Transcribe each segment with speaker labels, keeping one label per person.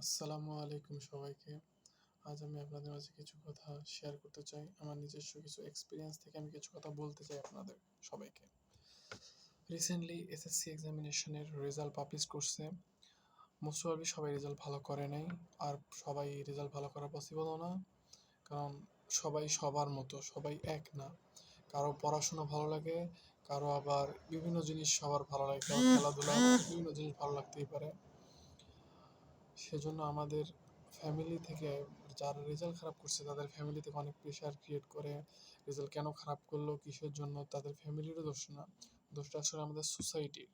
Speaker 1: আসসালামু আলাইকুম সবাইকে। আজ আমি আপনাদের মাঝে কিছু কথা শেয়ার করতে চাই। আমার নিজস্ব কিছু এক্সপিরিয়েন্স থেকে আমি কিছু কথা বলতে চাই আপনাদের সবাইকে। রিসেন্টলি এসএসসি এক্সামিনেশনের রেজাল্ট পাবলিশ করছে। মোস্ট প্রবাবলি সবাই রেজাল্ট ভালো করে নাই। আর সবাই রেজাল্ট ভালো করা পসিবলও না। কারণ সবাই সবার মতো, সবাই এক না। কারো পড়াশোনা ভালো লাগে, কারো আবার বিভিন্ন জিনিস সবার ভালো লাগে। কারো খেলাধুলা, বিভিন্ন জিনিস ভালো লাগতেই পারে। সেজন্য আমাদের ফ্যামিলি থেকে যারা রেজাল্ট খারাপ করছে তাদের ফ্যামিলি থেকে অনেক প্রেশার ক্রিয়েট করে। রেজাল্ট কেন খারাপ করলো, কিসের জন্য, তাদের ফ্যামিলিরও দোষ না, দোষটা আসলে আমাদের সোসাইটির।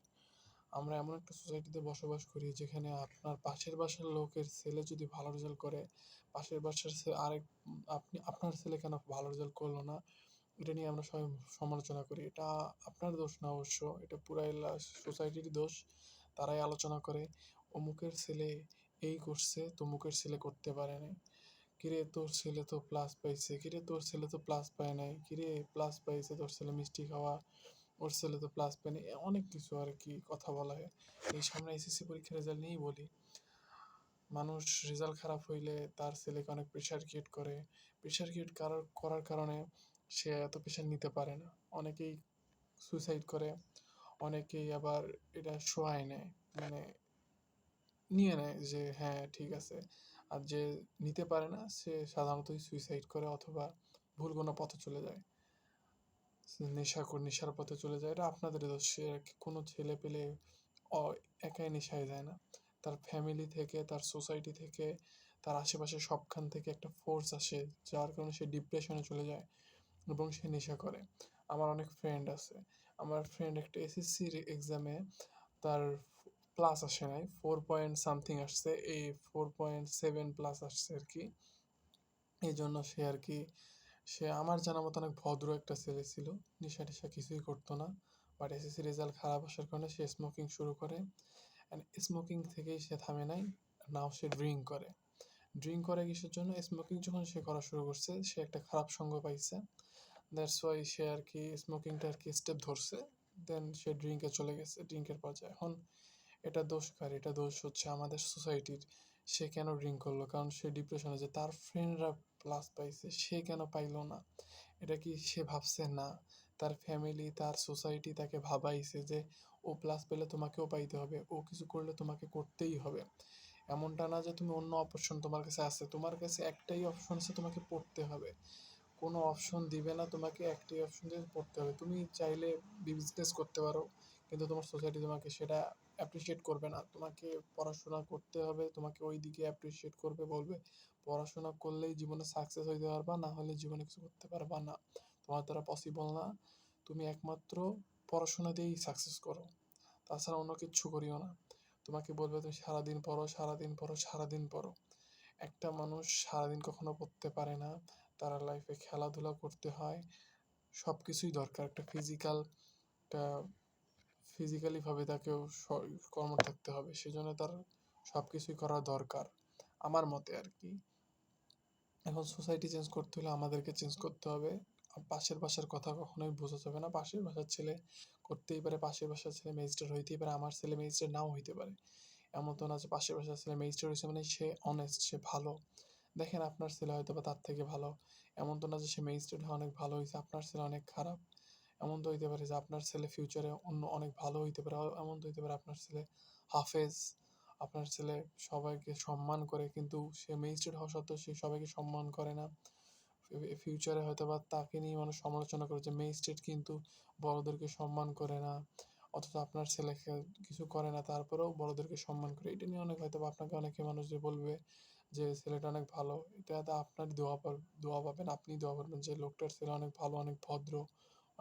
Speaker 1: আমরা এমন একটা সোসাইটিতে বসবাস করি যেখানে আপনার পাশের বাসার লোকের ছেলে যদি ভালো রেজাল্ট করে, পাশের বাসার আপনি আপনার ছেলে কেন ভালো রেজাল্ট করলো না, এটা নিয়ে আমরা সবাই সমালোচনা করি। এটা আপনার দোষ না অবশ্য, এটা পুরাই সোসাইটির দোষ। তারাই আলোচনা করে অমুকের ছেলে এই করছে, তমুকের ছেলে করতে পারে নাই। কিরে তোর ছেলে তো প্লাস পাইছে, কিরে তোর ছেলে তো প্লাস পায় নাই, কিরে প্লাস পাইছে তোর ছেলে মিষ্টি খাওয়া, ওর ছেলে তো প্লাস পায়নি। অনেক কিছু আর কি কথা বলা হয়। এই সামনে এসএসসি পরীক্ষার রেজাল্ট নিয়েই বলি। মানুষ রেজাল্ট খারাপ হইলে তার ছেলেকে অনেক প্রেশার ক্রিয়েট করে। প্রেশার ক্রিয়েট করার কারণে সে এত প্রেশার নিতে পারে না। অনেকেই সুইসাইড করে, অনেকেই আবার এটা সহায় নেয়, মানে নিয়ে নেয় যে হ্যাঁ ঠিক আছে। আর যে নিতে পারে না সে সাধারণতই সুইসাইড করে অথবা ভুল কোনো পথে চলে যায়, নেশার পথে চলে যায়। এটা আপনাদের দোষ। সে কোনো ছেলে পেলে একাই নেশায় যায় না। তার ফ্যামিলি থেকে, তার সোসাইটি থেকে, তার আশেপাশে সবখান থেকে একটা ফোর্স আসে, যার কারণে সে ডিপ্রেশনে চলে যায় এবং সে নেশা করে। আমার অনেক ফ্রেন্ড আছে। আমার ফ্রেন্ড একটা এসএসসির এক্সামে তার প্লাস আসে নাই, 4 পয়েন্ট সামথিং আসছে, এই 4.7 প্লাস আসছে আর কি। এই জন্য সে আর কি, সে আমার জানা মতো অনেক ভদ্র একটা ছেলে ছিল, নেশা টেশা কিছুই করতো না। বাট এসএসসি রেজাল্ট খারাপ আসার কারণে সে স্মোকিং শুরু করে। অ্যান্ড স্মোকিং থেকেই সে থামে নাই, নাও সে ড্রিঙ্ক করে। ড্রিঙ্ক করে কিসের জন্য? স্মোকিং যখন সে করা শুরু করছে সে একটা খারাপ সঙ্গ পাইছে। দ্যাটস ওয়াই সে আর কি স্মোকিংটা আর কি স্টেপ ধরছে। দেন সে ড্রিঙ্কে চলে গেছে, ড্রিঙ্কের পর্যায়ে। এখন এটা দোষ কার? এটা দোষ হচ্ছে আমাদের সোসাইটির। সে কেন ড্রিঙ্ক করলো? কারণ সে ডিপ্রেশনে, যে তার ফ্রেন্ডরা প্লাস পাইছে সে কেন পাইলো না? এটা কি সে ভাবছে? না, তার ফ্যামিলি, তার সোসাইটি তাকে ভাবাইছে যে ও প্লাস পেলে তোমাকেও পাইতে হবে, ও কিছু করলে তোমাকে করতেই হবে। এমনটা না যে তুমি অন্য অপশন তোমার কাছে আছে, তোমার কাছে একটাই অপশন আছে, তোমাকে পড়তে হবে। কোনো অপশন দিবে না তোমাকে, একটাই অপশন দিয়ে পড়তে হবে। তুমি চাইলে বিজনেস করতে পারো, কিন্তু তোমার সোসাইটি তোমাকে সেটা অ্যাপ্রিসিয়েট করবে না। তোমাকে পড়াশোনা করতে হবে, তোমাকে ওই দিকে অ্যাপ্রিসিয়েট করবে, বলবে পড়াশোনা করলেই জীবনে সাকসেস হইতে পারবা, না হলে জীবনে কিছু করতে পারবা না, তোমার দ্বারা পসিবল না। তুমি একমাত্র পড়াশোনা দিয়েই সাকসেস করো, তাছাড়া অন্য কিচ্ছু করিও না। তোমাকে বলবে তুমি সারাদিন পড়ো, সারাদিন পড়ো, সারাদিন পড়ো। একটা মানুষ সারাদিন কখনো পড়তে পারে না। তার লাইফে খেলাধুলা করতে হয়, সব কিছুই দরকার। একটা ফিজিক্যালিভাবে তাকেও কর্ম থাকতে হবে, সেজন্য তার সব কিছুই করা দরকার আমার মতে আর কি। এখন সোসাইটি চেঞ্জ করতে হলে আমাদেরকে চেঞ্জ করতে হবে। পাশের বাসার কথা কখনোই বোঝা যাবে না। পাশের বাসার ছেলে করতেই পারে, পাশের বাসার ছেলে ম্যাজিস্ট্রেট হইতেই পারে, আমার ছেলে ম্যাজিস্ট্রেট নাও হইতে পারে। এমন তো না যে পাশের বাসার ছেলে ম্যাজিস্ট্রেট হয়েছে মানে সে অনেস্ট, সে ভালো। দেখেন আপনার ছেলে হয়তো বা তার থেকে ভালো। এমন তো না যে সে ম্যাজিস্ট্রেট হয়ে অনেক ভালো হয়েছে, আপনার ছেলে অনেক খারাপ। এমন তো হইতে পারে যে আপনার ছেলে ফিউচারে অন্য অনেক ভালো হইতে পারে। এমন তো হইতে পারে আপনার ছেলে হাফেজ, আপনার ছেলে সবাইকে সম্মান করে, কিন্তু সে ম্যাজিস্ট্রেট হওয়া সত্ত্বেও সে সবাইকে সম্মান করে না। ফিউচারে হয়তো বা তাকে নিয়ে মানুষ সমালোচনা করে যে ম্যাজিস্ট্রেট কিন্তু বড়দেরকে সম্মান করে না, অথচ আপনার ছেলেকে কিছু করে না তারপরেও বড়দেরকে সম্মান করে। এটা নিয়ে অনেক হয়তো বা আপনাকে অনেকে মানুষ যে বলবে যে ছেলেটা অনেক ভালো, এটা আপনার দোয়া পাবেন, আপনি দোয়া করবেন যে লোকটার ছেলে অনেক ভালো, অনেক ভদ্র,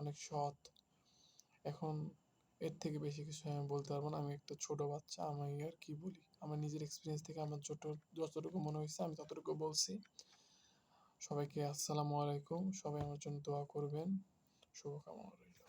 Speaker 1: অনেক সৎ। এখন এর থেকে বেশি কিছু আমি বলতে পারবো না। আমি একটা ছোট বাচ্চা, আমি আর কি বলি। আমার নিজের এক্সপিরিয়েন্স থেকে আমার যতটুকু মনে হয়েছে আমি ততটুকু বলছি। সবাইকে আসসালামু আলাইকুম, সবাই আমার জন্য দোয়া করবেন, শুভকামনা রইল।